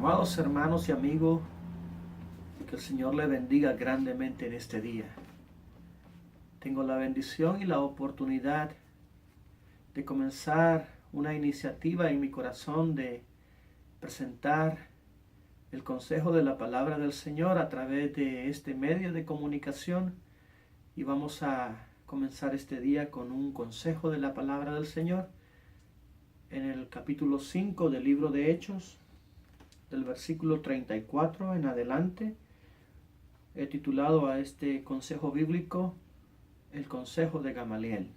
Amados hermanos y amigos, que el Señor le bendiga grandemente en este día. Tengo la bendición y la oportunidad de comenzar una iniciativa en mi corazón de presentar el consejo de la palabra del Señor a través de este medio de comunicación, y vamos a comenzar este día con un consejo de la palabra del Señor en el capítulo 5 del libro de Hechos, del versículo 34 en adelante. He titulado a este consejo bíblico el consejo de Gamaliel.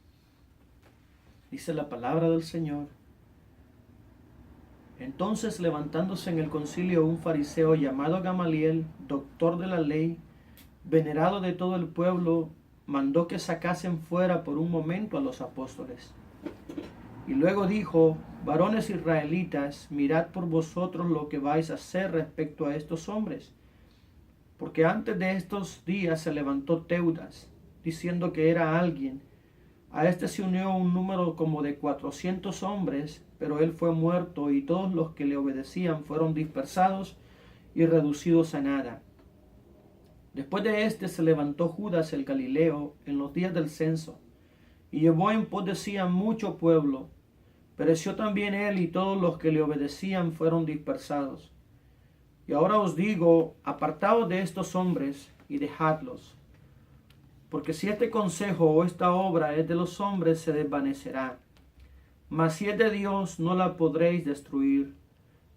Dice la palabra del Señor: Entonces, levantándose en el concilio un fariseo llamado Gamaliel, doctor de la ley, venerado de todo el pueblo, mandó que sacasen fuera por un momento a los apóstoles. Y luego dijo: Varones israelitas, mirad por vosotros lo que vais a hacer respecto a estos hombres. Porque antes de estos días se levantó Teudas, diciendo que era alguien. A este se unió un número como de 400 hombres, pero él fue muerto, y todos los que le obedecían fueron dispersados y reducidos a nada. Después de este se levantó Judas el Galileo en los días del censo, y llevó en pos de sí a mucho pueblo. Pereció también él, y todos los que le obedecían fueron dispersados. Y ahora os digo, apartaos de estos hombres y dejadlos, porque si este consejo o esta obra es de los hombres, se desvanecerá. Mas si es de Dios, no la podréis destruir.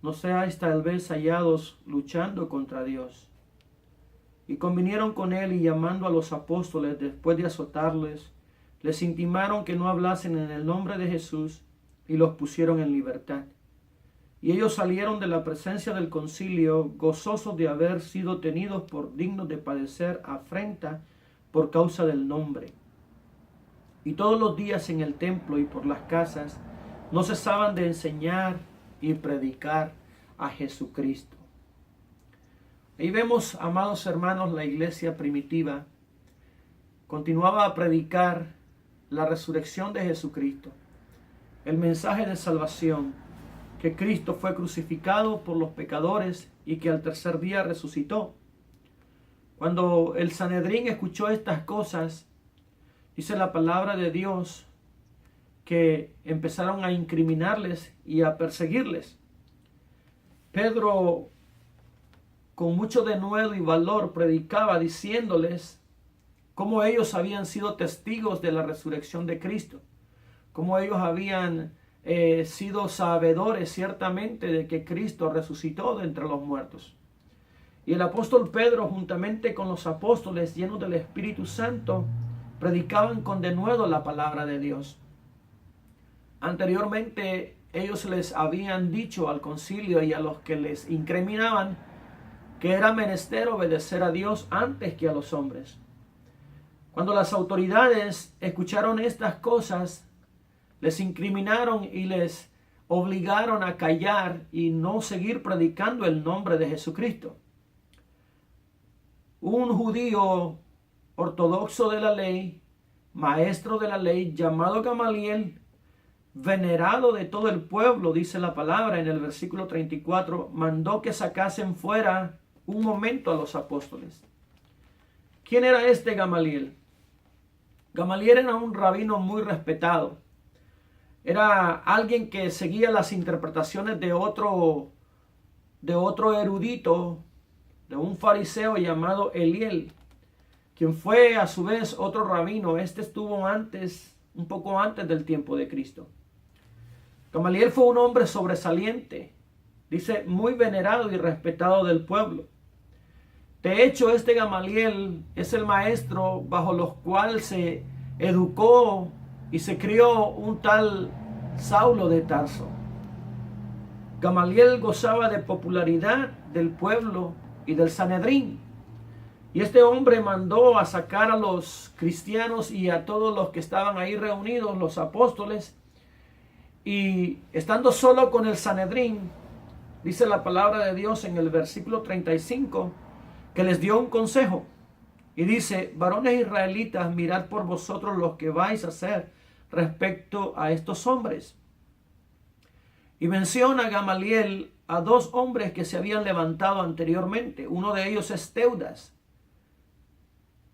No seáis tal vez hallados luchando contra Dios. Y convinieron con él, y llamando a los apóstoles, después de azotarles, les intimaron que no hablasen en el nombre de Jesús, y los pusieron en libertad. Y ellos salieron de la presencia del concilio, gozosos de haber sido tenidos por dignos de padecer afrenta por causa del nombre. Y todos los días en el templo y por las casas no cesaban de enseñar y predicar a Jesucristo. Ahí vemos, amados hermanos, la iglesia primitiva continuaba a predicar la resurrección de Jesucristo, el mensaje de salvación, que Cristo fue crucificado por los pecadores y que al tercer día resucitó. Cuando el Sanedrín escuchó estas cosas, dice la palabra de Dios que empezaron a incriminarles y a perseguirles. Pedro, con mucho denuedo y valor, predicaba diciéndoles cómo ellos habían sido testigos de la resurrección de Cristo, cómo ellos habían sido sabedores ciertamente de que Cristo resucitó de entre los muertos. Y el apóstol Pedro, juntamente con los apóstoles llenos del Espíritu Santo, predicaban con denuedo la palabra de Dios. Anteriormente ellos les habían dicho al concilio y a los que les incriminaban que era menester obedecer a Dios antes que a los hombres. Cuando las autoridades escucharon estas cosas, les incriminaron y les obligaron a callar y no seguir predicando el nombre de Jesucristo. Un judío ortodoxo de la ley, maestro de la ley, llamado Gamaliel, venerado de todo el pueblo, dice la palabra en el versículo 34, mandó que sacasen fuera un momento a los apóstoles. ¿Quién era este Gamaliel? Gamaliel era un rabino muy respetado. Era alguien que seguía las interpretaciones de otro erudito, de un fariseo llamado Eliel, quien fue a su vez otro rabino. Este estuvo un poco antes del tiempo de Cristo. Gamaliel fue un hombre sobresaliente, dice, muy venerado y respetado del pueblo. De hecho, este Gamaliel es el maestro bajo los cuales se educó y se crió un tal Saulo de Tarso. Gamaliel gozaba de popularidad del pueblo y del Sanedrín. Y este hombre mandó a sacar a los cristianos y a todos los que estaban ahí reunidos, los apóstoles. Y estando solo con el Sanedrín, dice la palabra de Dios en el versículo 35, que les dio un consejo. Y dice: varones israelitas, mirad por vosotros lo que vais a hacer respecto a estos hombres. Y menciona Gamaliel a dos hombres que se habían levantado anteriormente. Uno de ellos es Teudas.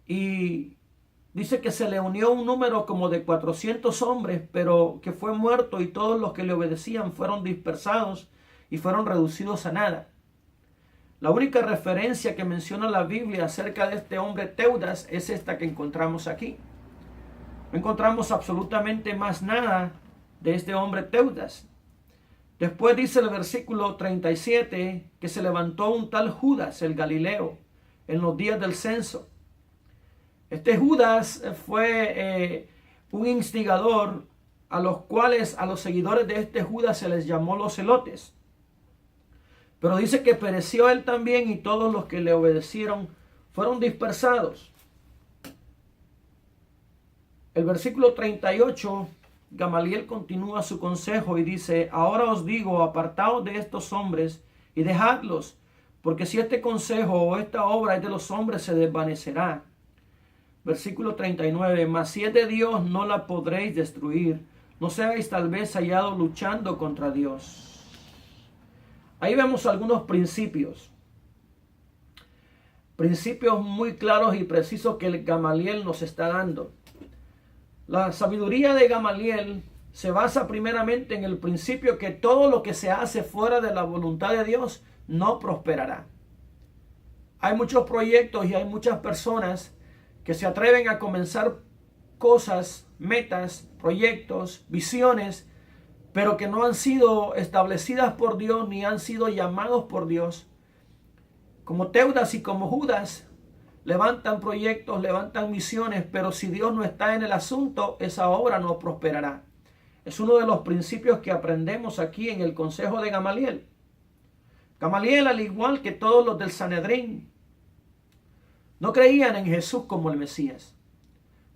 Y dice que se le unió un número como de 400 hombres, pero que fue muerto y todos los que le obedecían fueron dispersados y fueron reducidos a nada. La única referencia que menciona la Biblia acerca de este hombre Teudas es esta que encontramos aquí. No encontramos absolutamente más nada de este hombre Teudas. Después dice el versículo 37 que se levantó un tal Judas el Galileo en los días del censo. Este Judas fue un instigador a los seguidores de este Judas se les llamó los celotes. Pero dice que pereció él también y todos los que le obedecieron fueron dispersados. El versículo 38, Gamaliel continúa su consejo y dice: ahora os digo, apartaos de estos hombres y dejadlos, porque si este consejo o esta obra es de los hombres se desvanecerá. Versículo 39, mas si es de Dios no la podréis destruir, no seáis tal vez hallados luchando contra Dios. Ahí vemos algunos principios muy claros y precisos que el Gamaliel nos está dando. La sabiduría de Gamaliel se basa primeramente en el principio que todo lo que se hace fuera de la voluntad de Dios no prosperará. Hay muchos proyectos y hay muchas personas que se atreven a comenzar cosas, metas, proyectos, visiones, pero que no han sido establecidas por Dios ni han sido llamados por Dios. Como Teudas y como Judas, levantan proyectos, levantan misiones, pero si Dios no está en el asunto, esa obra no prosperará. Es uno de los principios que aprendemos aquí en el consejo de Gamaliel. Gamaliel, al igual que todos los del Sanedrín, no creían en Jesús como el Mesías.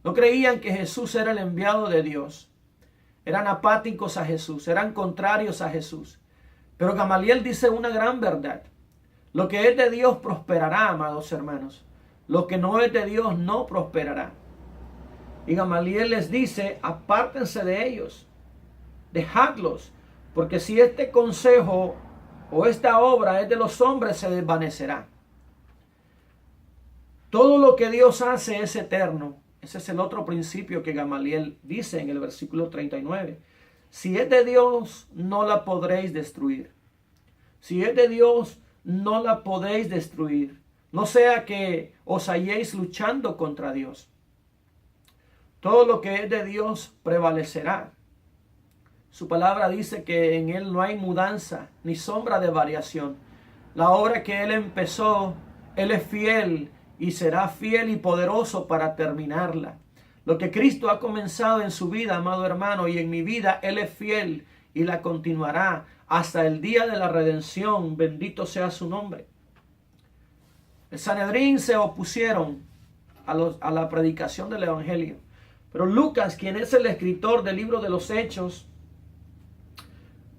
No creían que Jesús era el enviado de Dios. Eran apáticos a Jesús, eran contrarios a Jesús. Pero Gamaliel dice una gran verdad. Lo que es de Dios prosperará, amados hermanos. Lo que no es de Dios no prosperará. Y Gamaliel les dice: apártense de ellos, dejadlos, porque si este consejo o esta obra es de los hombres, se desvanecerá. Todo lo que Dios hace es eterno. Ese es el otro principio que Gamaliel dice en el versículo 39. Si es de Dios, no la podréis destruir. Si es de Dios, no la podéis destruir. No sea que os halléis luchando contra Dios. Todo lo que es de Dios prevalecerá. Su palabra dice que en Él no hay mudanza ni sombra de variación. La obra que Él empezó, Él es fiel y será fiel y poderoso para terminarla. Lo que Cristo ha comenzado en su vida, amado hermano, y en mi vida, Él es fiel y la continuará hasta el día de la redención. Bendito sea su nombre. El Sanedrín se opusieron a la predicación del Evangelio. Pero Lucas, quien es el escritor del libro de los Hechos,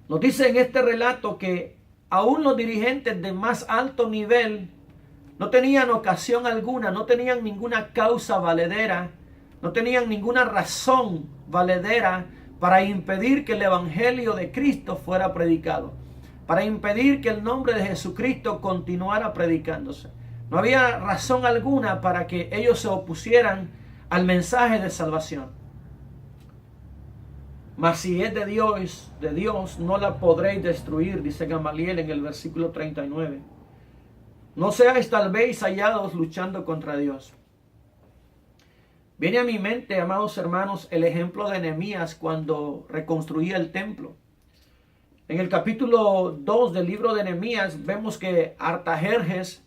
nos dice en este relato que aún los dirigentes de más alto nivel no tenían ocasión alguna, no tenían ninguna causa valedera, no tenían ninguna razón valedera para impedir que el Evangelio de Cristo fuera predicado, para impedir que el nombre de Jesucristo continuara predicándose. No había razón alguna para que ellos se opusieran al mensaje de salvación. Mas si es de Dios no la podréis destruir, dice Gamaliel en el versículo 39. No seáis tal vez hallados luchando contra Dios. Viene a mi mente, amados hermanos, el ejemplo de Nehemías cuando reconstruía el templo. En el capítulo 2 del libro de Nehemías vemos que Artajerjes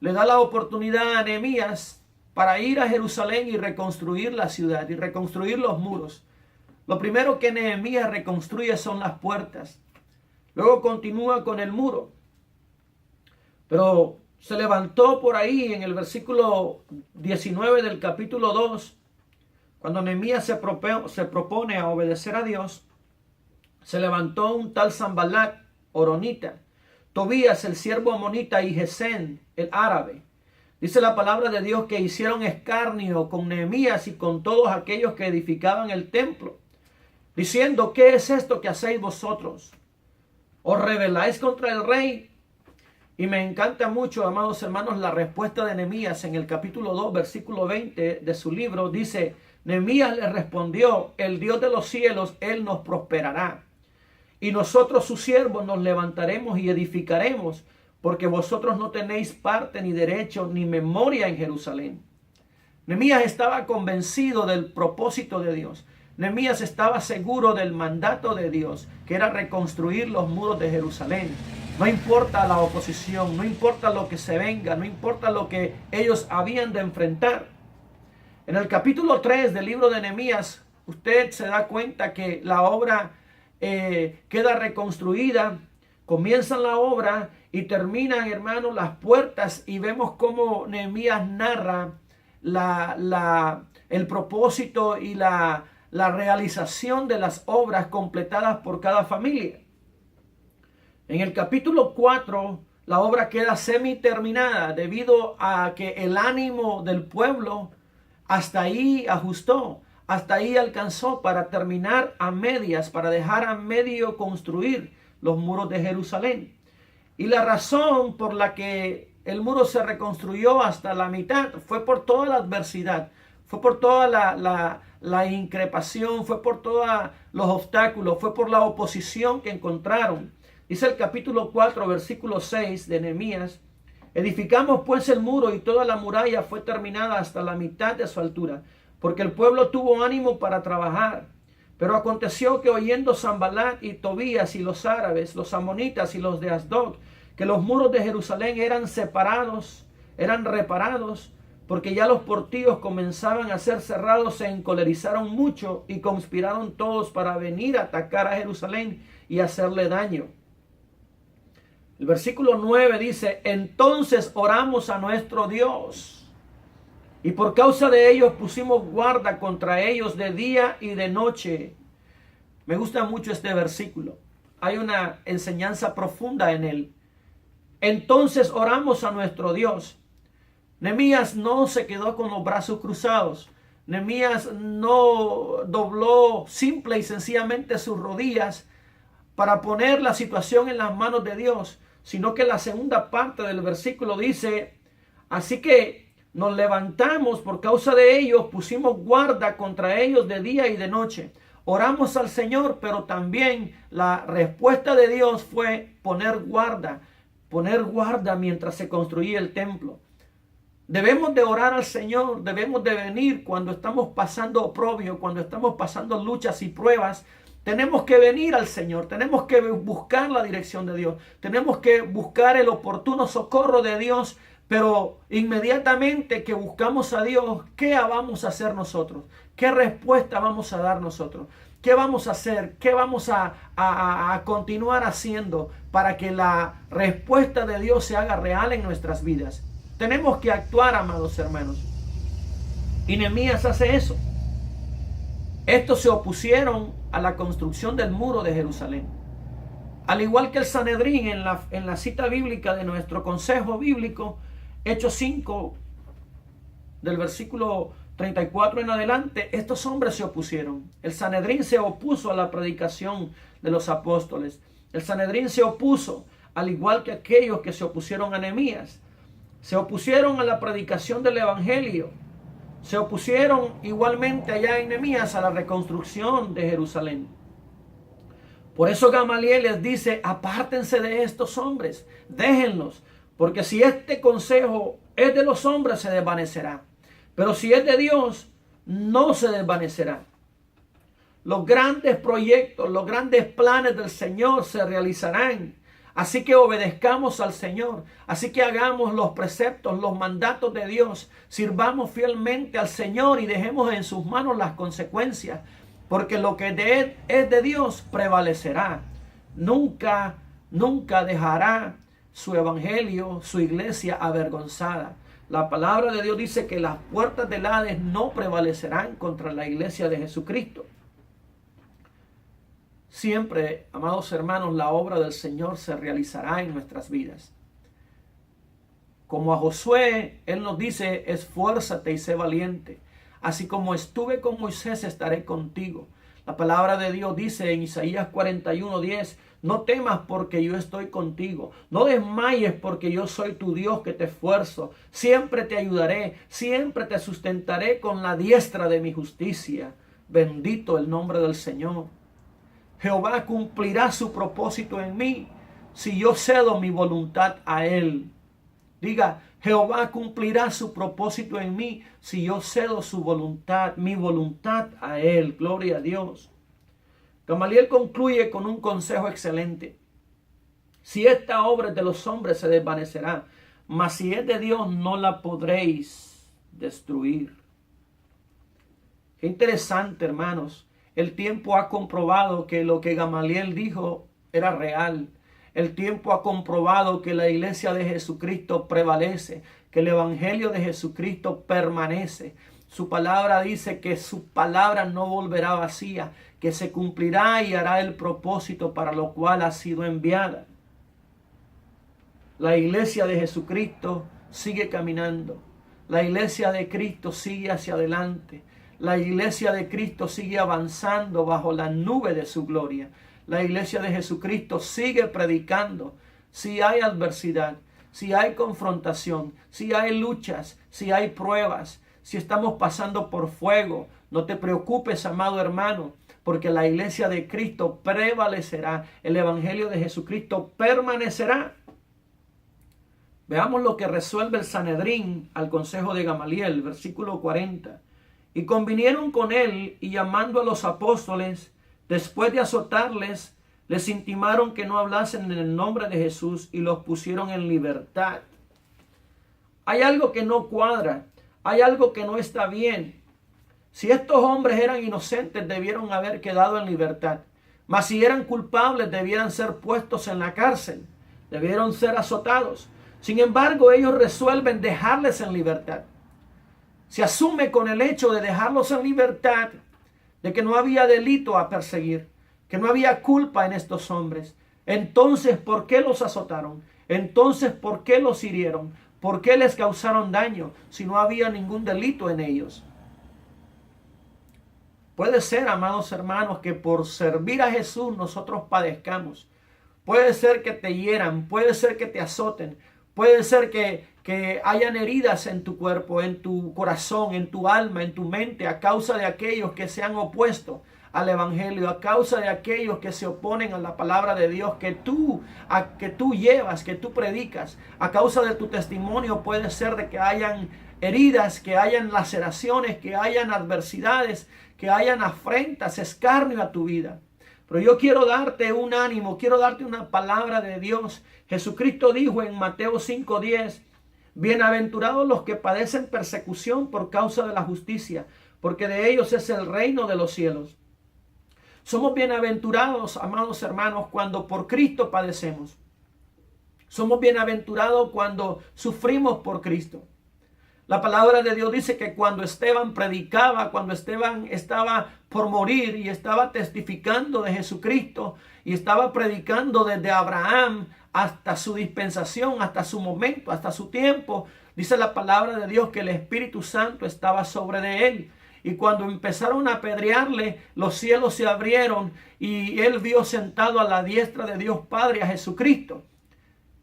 le da la oportunidad a Nehemías para ir a Jerusalén y reconstruir la ciudad y reconstruir los muros. Lo primero que Nehemías reconstruye son las puertas. Luego continúa con el muro. Pero se levantó por ahí en el versículo 19 del capítulo 2, cuando Nehemías se propone a obedecer a Dios, se levantó un tal Sanballat, horonita, Tobías, el siervo amonita, y Gesén, el árabe. Dice la palabra de Dios que hicieron escarnio con Nehemías y con todos aquellos que edificaban el templo, diciendo: ¿qué es esto que hacéis vosotros? ¿Os rebeláis contra el rey? Y me encanta mucho, amados hermanos, la respuesta de Nehemías en el capítulo 2, versículo 20 de su libro. Dice, Nehemías le respondió, el Dios de los cielos, Él nos prosperará. Y nosotros sus siervos nos levantaremos y edificaremos, porque vosotros no tenéis parte ni derecho ni memoria en Jerusalén. Nehemías estaba convencido del propósito de Dios. Nehemías estaba seguro del mandato de Dios, que era reconstruir los muros de Jerusalén. No importa la oposición, no importa lo que se venga, no importa lo que ellos habían de enfrentar. En el capítulo 3 del libro de Nehemías, usted se da cuenta que la obra queda reconstruida, comienzan la obra y terminan, hermanos, las puertas, y vemos cómo Nehemías narra el propósito y la realización de las obras completadas por cada familia. En el capítulo 4, la obra queda semi-terminada debido a que el ánimo del pueblo hasta ahí ajustó, hasta ahí alcanzó para terminar a medias, para dejar a medio construir los muros de Jerusalén. Y la razón por la que el muro se reconstruyó hasta la mitad fue por toda la adversidad, fue por toda la increpación, fue por todos los obstáculos, fue por la oposición que encontraron. Dice el capítulo 4, versículo 6 de Nehemías, edificamos pues el muro y toda la muralla fue terminada hasta la mitad de su altura, porque el pueblo tuvo ánimo para trabajar. Pero aconteció que oyendo Sanballat y Tobías y los árabes, los amonitas y los de Asdod, que los muros de Jerusalén eran reparados, porque ya los portillos comenzaban a ser cerrados, se encolerizaron mucho y conspiraron todos para venir a atacar a Jerusalén y hacerle daño. El versículo 9 dice, entonces oramos a nuestro Dios, y por causa de ellos pusimos guarda contra ellos de día y de noche. Me gusta mucho este versículo. Hay una enseñanza profunda en él. Entonces oramos a nuestro Dios. Nehemías no se quedó con los brazos cruzados. Nehemías no dobló simple y sencillamente sus rodillas para poner la situación en las manos de Dios, sino que la segunda parte del versículo dice, así que nos levantamos por causa de ellos, pusimos guarda contra ellos de día y de noche. Oramos al Señor, pero también la respuesta de Dios fue poner guarda mientras se construía el templo. Debemos de orar al Señor, debemos de venir cuando estamos pasando oprobio, cuando estamos pasando luchas y pruebas. Tenemos que venir al Señor, tenemos que buscar la dirección de Dios, tenemos que buscar el oportuno socorro de Dios, pero inmediatamente que buscamos a Dios, ¿qué vamos a hacer nosotros? ¿Qué respuesta vamos a dar nosotros? ¿Qué vamos a hacer? ¿Qué vamos a continuar haciendo para que la respuesta de Dios se haga real en nuestras vidas? Tenemos que actuar, amados hermanos. Y Nehemías hace eso. Estos se opusieron a la construcción del muro de Jerusalén. Al igual que el Sanedrín en la cita bíblica de nuestro consejo bíblico, Hechos 5, del versículo 34 en adelante, estos hombres se opusieron. El Sanedrín se opuso a la predicación de los apóstoles. El Sanedrín se opuso, al igual que aquellos que se opusieron a Nehemías. Se opusieron a la predicación del evangelio. Se opusieron igualmente allá en Nehemías a la reconstrucción de Jerusalén. Por eso Gamaliel les dice, apártense de estos hombres, déjenlos, porque si este consejo es de los hombres se desvanecerá, pero si es de Dios no se desvanecerá. Los grandes proyectos, los grandes planes del Señor se realizarán. Así que obedezcamos al Señor, así que hagamos los preceptos, los mandatos de Dios, sirvamos fielmente al Señor y dejemos en sus manos las consecuencias, porque lo que es de Dios prevalecerá. Nunca dejará su evangelio, su iglesia avergonzada. La palabra de Dios dice que las puertas del Hades no prevalecerán contra la iglesia de Jesucristo. Siempre, amados hermanos, la obra del Señor se realizará en nuestras vidas. Como a Josué, Él nos dice, esfuérzate y sé valiente. Así como estuve con Moisés, estaré contigo. La palabra de Dios dice en Isaías 41:10, No temas porque yo estoy contigo. No desmayes porque yo soy tu Dios que te esfuerzo. Siempre te ayudaré, siempre te sustentaré con la diestra de mi justicia. Bendito el nombre del Señor. Jehová cumplirá su propósito en mí si yo cedo mi voluntad a Él. Diga, Jehová cumplirá su propósito en mí si yo cedo su voluntad, mi voluntad a Él. Gloria a Dios. Gamaliel concluye con un consejo excelente. Si esta obra es de los hombres se desvanecerá, mas si es de Dios no la podréis destruir. Qué interesante, hermanos. El tiempo ha comprobado que lo que Gamaliel dijo era real. El tiempo ha comprobado que la iglesia de Jesucristo prevalece, que el evangelio de Jesucristo permanece. Su palabra dice que su palabra no volverá vacía, que se cumplirá y hará el propósito para lo cual ha sido enviada. La iglesia de Jesucristo sigue caminando. La iglesia de Cristo sigue hacia adelante. La iglesia de Cristo sigue avanzando bajo la nube de su gloria. La iglesia de Jesucristo sigue predicando. Si hay adversidad, si hay confrontación, si hay luchas, si hay pruebas, si estamos pasando por fuego, no te preocupes, amado hermano, porque la iglesia de Cristo prevalecerá. El evangelio de Jesucristo permanecerá. Veamos lo que resuelve el Sanedrín al consejo de Gamaliel, versículo 40. Y convinieron con él, y llamando a los apóstoles, después de azotarles, les intimaron que no hablasen en el nombre de Jesús y los pusieron en libertad. Hay algo que no cuadra, hay algo que no está bien. Si estos hombres eran inocentes, debieron haber quedado en libertad. Mas si eran culpables, debieran ser puestos en la cárcel, debieron ser azotados. Sin embargo, ellos resuelven dejarles en libertad. Se asume con el hecho de dejarlos en libertad, de que no había delito a perseguir, que no había culpa en estos hombres. Entonces, ¿por qué los azotaron? Entonces, ¿por qué los hirieron? ¿Por qué les causaron daño si no había ningún delito en ellos? Puede ser, amados hermanos, que por servir a Jesús nosotros padezcamos. Puede ser que te hieran, puede ser que te azoten, puede ser que hayan heridas en tu cuerpo, en tu corazón, en tu alma, en tu mente, a causa de aquellos que se han opuesto al evangelio, a causa de aquellos que se oponen a la palabra de Dios que tú llevas, que tú predicas. A causa de tu testimonio puede ser de que hayan heridas, que hayan laceraciones, que hayan adversidades, que hayan afrentas, escarnio a tu vida. Pero yo quiero darte un ánimo, quiero darte una palabra de Dios. Jesucristo dijo en Mateo 5:10, bienaventurados los que padecen persecución por causa de la justicia, porque de ellos es el reino de los cielos. Somos bienaventurados, amados hermanos, cuando por Cristo padecemos. Somos bienaventurados cuando sufrimos por Cristo. La palabra de Dios dice que cuando Esteban predicaba, cuando Esteban estaba por morir y estaba testificando de Jesucristo y estaba predicando desde Abraham hasta su dispensación, hasta su momento, hasta su tiempo, dice la palabra de Dios que el Espíritu Santo estaba sobre de él. Y cuando empezaron a apedrearle, los cielos se abrieron y él vio sentado a la diestra de Dios Padre a Jesucristo.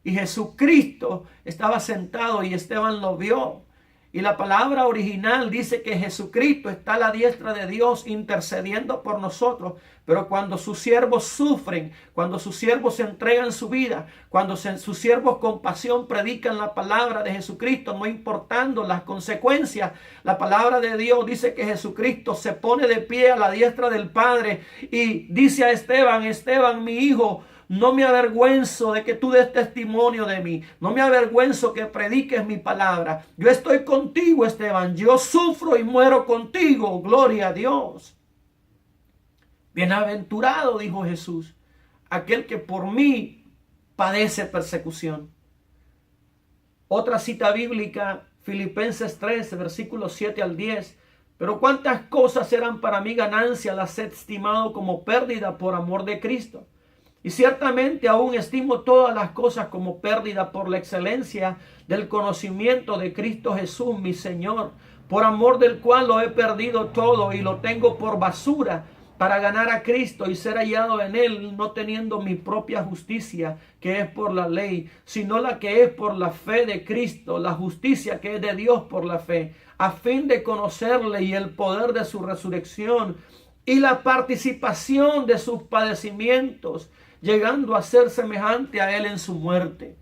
Y Jesucristo estaba sentado y Esteban lo vio. Y la palabra original dice que Jesucristo está a la diestra de Dios intercediendo por nosotros. Pero cuando sus siervos sufren, cuando sus siervos entregan su vida, cuando sus siervos con pasión predican la palabra de Jesucristo, no importando las consecuencias, la palabra de Dios dice que Jesucristo se pone de pie a la diestra del Padre y dice a Esteban, Esteban, mi hijo, no me avergüenzo de que tú des testimonio de mí. No me avergüenzo que prediques mi palabra. Yo estoy contigo, Esteban. Yo sufro y muero contigo. Gloria a Dios. Bienaventurado, dijo Jesús, aquel que por mí padece persecución. Otra cita bíblica, Filipenses 3, versículos 7 al 10. Pero cuántas cosas eran para mí ganancia, las he estimado como pérdida por amor de Cristo. Y ciertamente aún estimo todas las cosas como pérdida por la excelencia del conocimiento de Cristo Jesús, mi Señor, por amor del cual lo he perdido todo y lo tengo por basura para ganar a Cristo y ser hallado en Él, no teniendo mi propia justicia, que es por la ley, sino la que es por la fe de Cristo, la justicia que es de Dios por la fe, a fin de conocerle y el poder de su resurrección y la participación de sus padecimientos, llegando a ser semejante a Él en su muerte.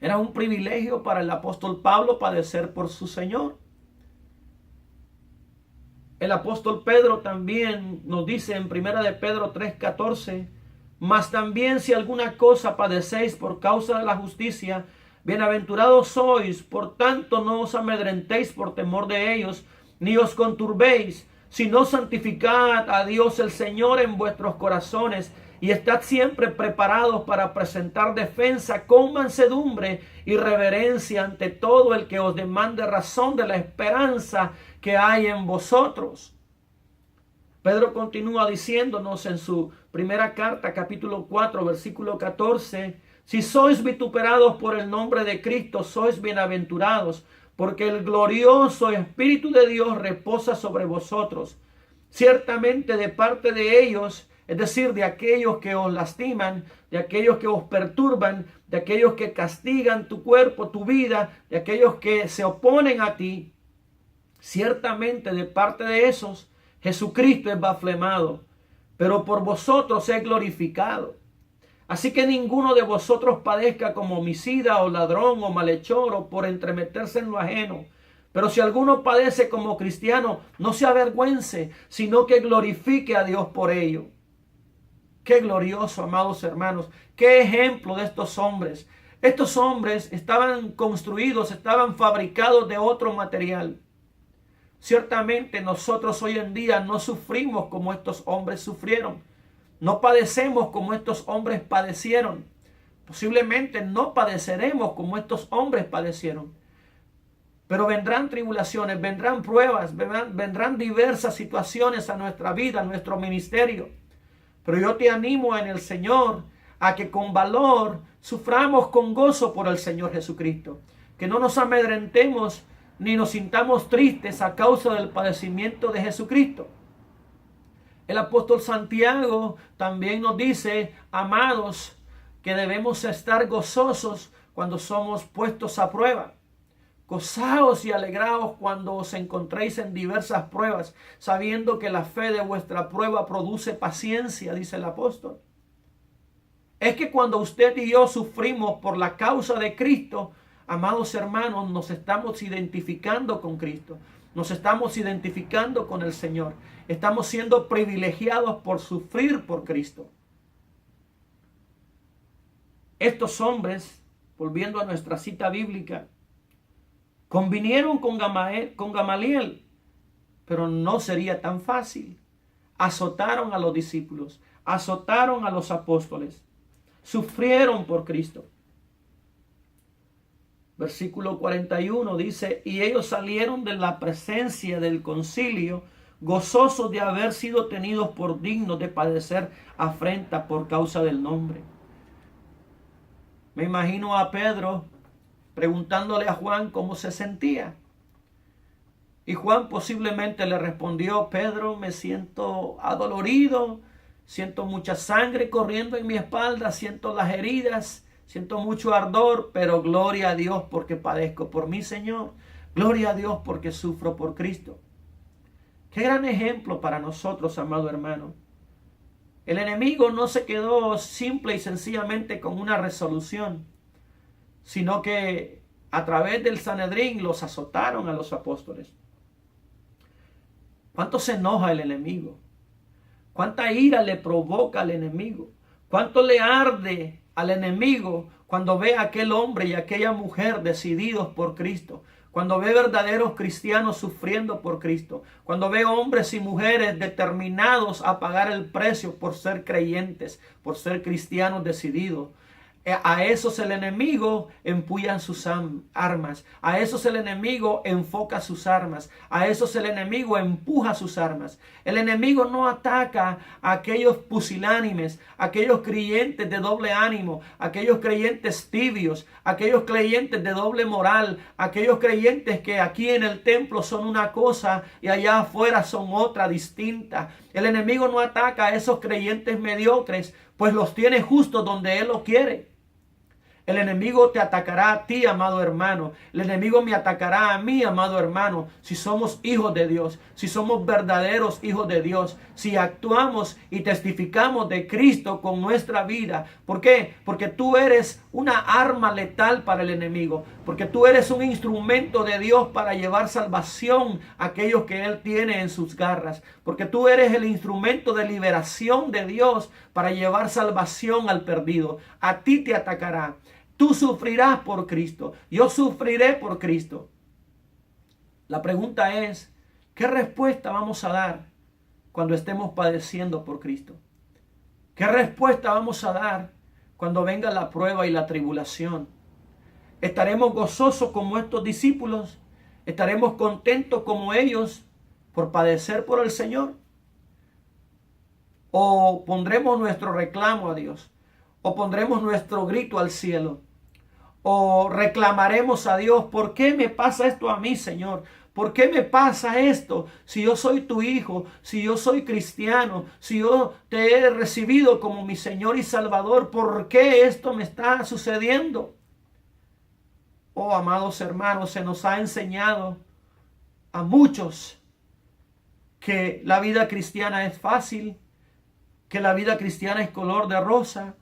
Era un privilegio para el apóstol Pablo padecer por su Señor. El apóstol Pedro también nos dice en 1 de Pedro 3:14, mas también si alguna cosa padecéis por causa de la justicia, bienaventurados sois, por tanto no os amedrentéis por temor de ellos, ni os conturbéis, sino santificad a Dios el Señor en vuestros corazones, y estad siempre preparados para presentar defensa con mansedumbre y reverencia ante todo el que os demande razón de la esperanza que hay en vosotros. Pedro continúa diciéndonos en su primera carta, capítulo 4, versículo 14, si sois vituperados por el nombre de Cristo, sois bienaventurados, porque el glorioso Espíritu de Dios reposa sobre vosotros. Ciertamente de parte de ellos, es decir, de aquellos que os lastiman, de aquellos que os perturban, de aquellos que castigan tu cuerpo, tu vida, de aquellos que se oponen a ti, ciertamente de parte de esos, Jesucristo es blasfemado, pero por vosotros es glorificado. Así que ninguno de vosotros padezca como homicida o ladrón o malhechor o por entremeterse en lo ajeno. Pero si alguno padece como cristiano, no se avergüence, sino que glorifique a Dios por ello. Qué glorioso, amados hermanos, qué ejemplo de estos hombres. Estos hombres estaban construidos, estaban fabricados de otro material. Ciertamente nosotros hoy en día no sufrimos como estos hombres sufrieron. No padecemos como estos hombres padecieron. Posiblemente no padeceremos como estos hombres padecieron. Pero vendrán tribulaciones, vendrán pruebas, vendrán diversas situaciones a nuestra vida, a nuestro ministerio. Pero yo te animo en el Señor a que con valor suframos con gozo por el Señor Jesucristo. Que no nos amedrentemos ni nos sintamos tristes a causa del padecimiento de Jesucristo. El apóstol Santiago también nos dice, amados, que debemos estar gozosos cuando somos puestos a prueba. Gozaos y alegraos cuando os encontréis en diversas pruebas, sabiendo que la fe de vuestra prueba produce paciencia, dice el apóstol. Es que cuando usted y yo sufrimos por la causa de Cristo, amados hermanos, nos estamos identificando con Cristo. Nos estamos identificando con el Señor. Estamos siendo privilegiados por sufrir por Cristo. Estos hombres, volviendo a nuestra cita bíblica, convinieron con Gamaliel, pero no sería tan fácil. Azotaron a los discípulos, azotaron a los apóstoles, sufrieron por Cristo. Versículo 41 dice, y ellos salieron de la presencia del concilio, gozosos de haber sido tenidos por dignos de padecer afrenta por causa del nombre. Me imagino a Pedro preguntándole a Juan cómo se sentía. Y Juan posiblemente le respondió, Pedro, me siento adolorido, siento mucha sangre corriendo en mi espalda, siento las heridas, siento mucho ardor, pero gloria a Dios porque padezco por mi Señor. Gloria a Dios porque sufro por Cristo. Qué gran ejemplo para nosotros, amado hermano. El enemigo no se quedó simple y sencillamente con una resolución, sino que a través del Sanedrín los azotaron a los apóstoles. ¿Cuánto se enoja el enemigo? ¿Cuánta ira le provoca al enemigo? ¿Cuánto le arde al enemigo cuando ve a aquel hombre y a aquella mujer decididos por Cristo? Cuando ve verdaderos cristianos sufriendo por Cristo. Cuando ve hombres y mujeres determinados a pagar el precio por ser creyentes, por ser cristianos decididos. A esos el enemigo empuña sus armas. A esos el enemigo enfoca sus armas. A esos el enemigo empuja sus armas. El enemigo no ataca a aquellos pusilánimes, aquellos creyentes de doble ánimo, aquellos creyentes tibios, aquellos creyentes de doble moral, aquellos creyentes que aquí en el templo son una cosa y allá afuera son otra distinta. El enemigo no ataca a esos creyentes mediocres, pues los tiene justo donde él los quiere. El enemigo te atacará a ti, amado hermano. El enemigo me atacará a mí, amado hermano, si somos hijos de Dios, si somos verdaderos hijos de Dios, si actuamos y testificamos de Cristo con nuestra vida. ¿Por qué? Porque tú eres una arma letal para el enemigo, porque tú eres un instrumento de Dios para llevar salvación a aquellos que Él tiene en sus garras, porque tú eres el instrumento de liberación de Dios para llevar salvación al perdido. A ti te atacará. Tú sufrirás por Cristo. Yo sufriré por Cristo. La pregunta es, ¿qué respuesta vamos a dar cuando estemos padeciendo por Cristo? ¿Qué respuesta vamos a dar cuando venga la prueba y la tribulación? ¿Estaremos gozosos como estos discípulos? ¿Estaremos contentos como ellos por padecer por el Señor? ¿O pondremos nuestro reclamo a Dios? ¿O pondremos nuestro grito al cielo? ¿O reclamaremos a Dios? ¿Por qué me pasa esto a mí, Señor? ¿Por qué me pasa esto? Si yo soy tu hijo, si yo soy cristiano, si yo te he recibido como mi Señor y Salvador, ¿por qué esto me está sucediendo? Oh, amados hermanos, se nos ha enseñado a muchos que la vida cristiana es fácil, que la vida cristiana es color de rosa,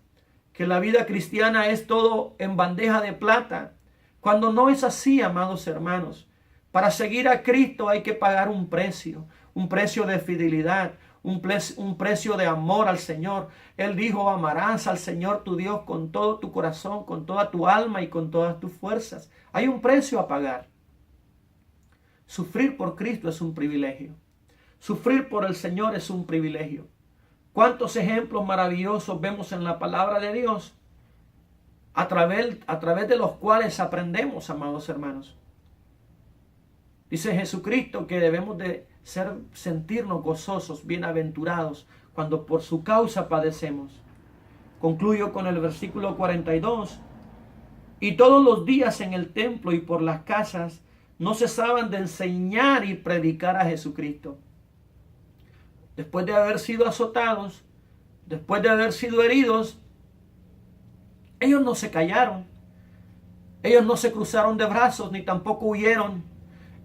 que la vida cristiana es todo en bandeja de plata, cuando no es así, amados hermanos. Para seguir a Cristo hay que pagar un precio de fidelidad, un precio de amor al Señor. Él dijo, amarás al Señor tu Dios con todo tu corazón, con toda tu alma y con todas tus fuerzas. Hay un precio a pagar. Sufrir por Cristo es un privilegio. Sufrir por el Señor es un privilegio. ¿Cuántos ejemplos maravillosos vemos en la palabra de Dios? A través de los cuales aprendemos, amados hermanos. Dice Jesucristo que debemos de sentirnos gozosos, bienaventurados, cuando por su causa padecemos. Concluyo con el versículo 42. Y todos los días en el templo y por las casas no cesaban de enseñar y predicar a Jesucristo. Después de haber sido azotados, después de haber sido heridos, ellos no se callaron. Ellos no se cruzaron de brazos, ni tampoco huyeron.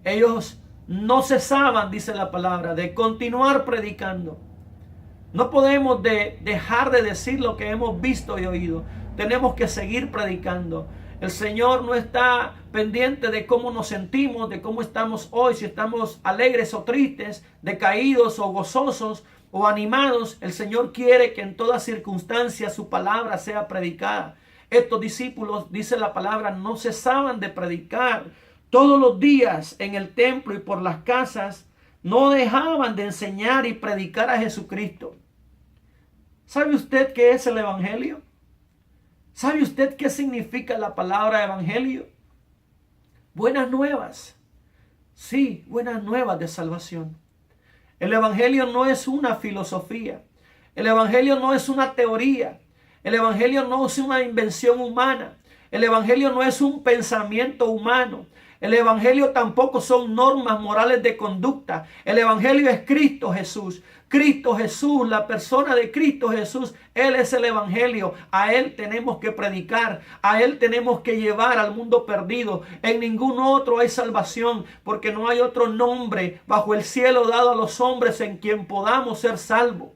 Ellos no cesaban, dice la palabra, de continuar predicando. No podemos dejar de decir lo que hemos visto y oído. Tenemos que seguir predicando. El Señor no está pendiente de cómo nos sentimos, de cómo estamos hoy, si estamos alegres o tristes, decaídos o gozosos o animados. El Señor quiere que en toda circunstancia su palabra sea predicada. Estos discípulos, dice la palabra, no cesaban de predicar. Todos los días en el templo y por las casas no dejaban de enseñar y predicar a Jesucristo. ¿Sabe usted qué es el Evangelio? ¿Sabe usted qué significa la palabra evangelio? Buenas nuevas. Sí, buenas nuevas de salvación. El evangelio no es una filosofía. El evangelio no es una teoría. El evangelio no es una invención humana. El evangelio no es un pensamiento humano. El evangelio tampoco son normas morales de conducta. El evangelio es Cristo Jesús. Cristo Jesús, la persona de Cristo Jesús, Él es el evangelio. A Él tenemos que predicar, a Él tenemos que llevar al mundo perdido. En ningún otro hay salvación, porque no hay otro nombre bajo el cielo dado a los hombres en quien podamos ser salvos.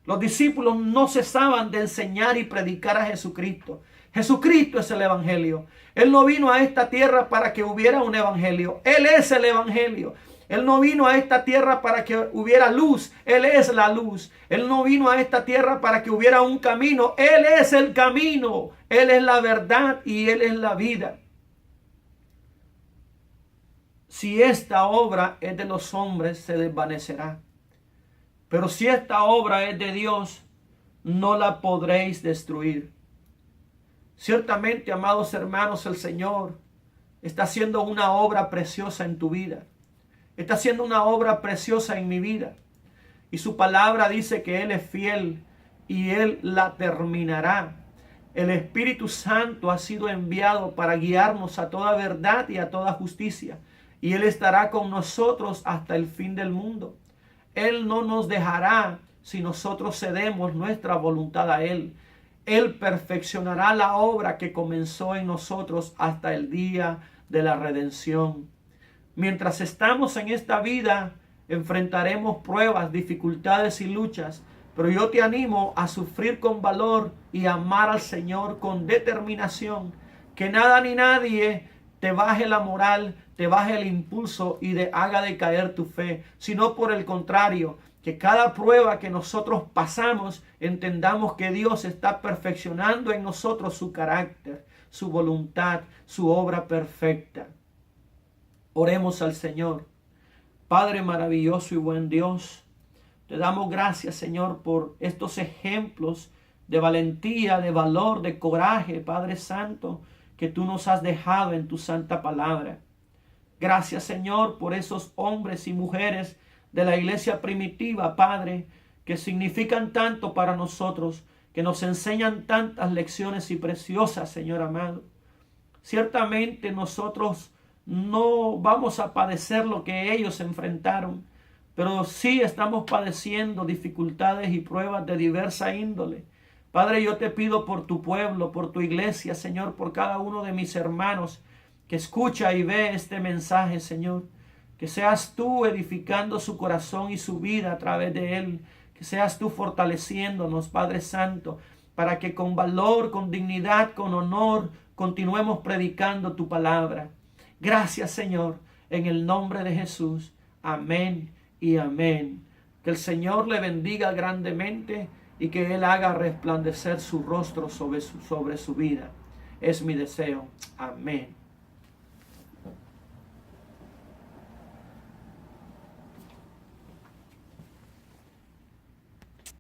Los discípulos no cesaban de enseñar y predicar a Jesucristo. Jesucristo es el evangelio. Él no vino a esta tierra para que hubiera un evangelio. Él es el evangelio. Él no vino a esta tierra para que hubiera luz. Él es la luz. Él no vino a esta tierra para que hubiera un camino. Él es el camino. Él es la verdad y Él es la vida. Si esta obra es de los hombres, se desvanecerá. Pero si esta obra es de Dios, no la podréis destruir. Ciertamente, amados hermanos, el Señor está haciendo una obra preciosa en tu vida. Está haciendo una obra preciosa en mi vida. Y su palabra dice que Él es fiel y Él la terminará. El Espíritu Santo ha sido enviado para guiarnos a toda verdad y a toda justicia. Y Él estará con nosotros hasta el fin del mundo. Él no nos dejará si nosotros cedemos nuestra voluntad a Él. Él perfeccionará la obra que comenzó en nosotros hasta el día de la redención. Mientras estamos en esta vida, enfrentaremos pruebas, dificultades y luchas, pero yo te animo a sufrir con valor y amar al Señor con determinación. Que nada ni nadie te baje la moral, te baje el impulso y haga decaer tu fe, sino por el contrario, que cada prueba que nosotros pasamos, entendamos que Dios está perfeccionando en nosotros su carácter, su voluntad, su obra perfecta. Oremos al Señor. Padre maravilloso y buen Dios, te damos gracias, Señor, por estos ejemplos de valentía, de valor, de coraje, Padre Santo, que tú nos has dejado en tu santa palabra. Gracias, Señor, por esos hombres y mujeres de la iglesia primitiva, Padre, que significan tanto para nosotros, que nos enseñan tantas lecciones y preciosas, Señor amado. Ciertamente nosotros no vamos a padecer lo que ellos enfrentaron, pero sí estamos padeciendo dificultades y pruebas de diversa índole. Padre, yo te pido por tu pueblo, por tu iglesia, Señor, por cada uno de mis hermanos que escucha y ve este mensaje, Señor. Que seas tú edificando su corazón y su vida a través de él. Que seas tú fortaleciéndonos, Padre Santo, para que con valor, con dignidad, con honor, continuemos predicando tu palabra. Gracias, Señor, en el nombre de Jesús. Amén y amén. Que el Señor le bendiga grandemente y que Él haga resplandecer su rostro sobre su vida. Es mi deseo. Amén.